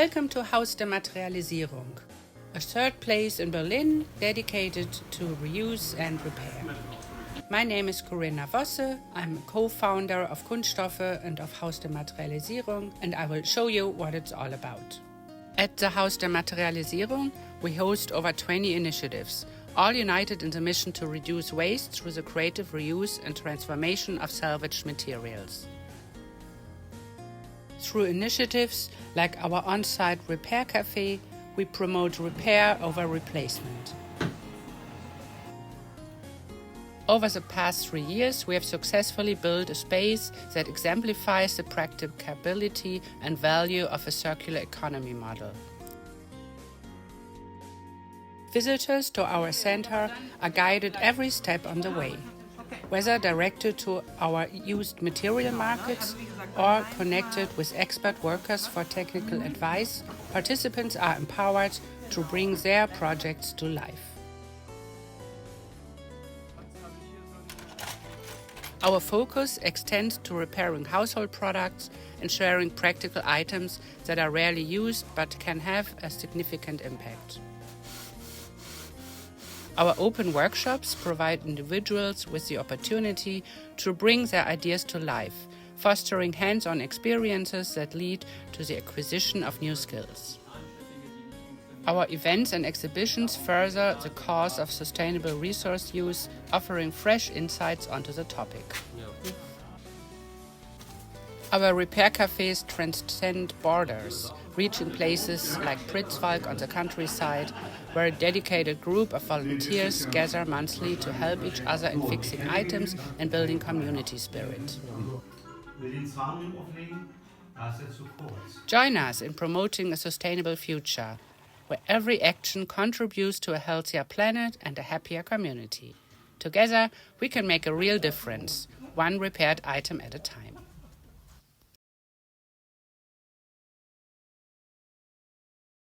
Welcome to Haus der Materialisierung, a third place in Berlin dedicated to reuse and repair. My name is Corinna Vosse. I'm a co-founder of Kunst-Stoffe and of Haus der Materialisierung, and I will show you what it's all about. At the Haus der Materialisierung, we host over 20 initiatives, all united in the mission to reduce waste through the creative reuse and transformation of salvaged materials. Through initiatives like our on-site repair cafe, we promote repair over replacement. Over the past 3 years, we have successfully built a space that exemplifies the practicability and value of a circular economy model. Visitors to our center are guided every step on the way. Whether directed to our used material markets or connected with expert workers for technical advice, participants are empowered to bring their projects to life. Our focus extends to repairing household products and sharing practical items that are rarely used but can have a significant impact. Our open workshops provide individuals with the opportunity to bring their ideas to life, fostering hands-on experiences that lead to the acquisition of new skills. Our events and exhibitions further the cause of sustainable resource use, offering fresh insights onto the topic. Our repair cafes transcend borders, reaching places like Pritzwalk on the countryside, where a dedicated group of volunteers gather monthly to help each other in fixing items and building community spirit. Join us in promoting a sustainable future, where every action contributes to a healthier planet and a happier community. Together, we can make a real difference, one repaired item at a time.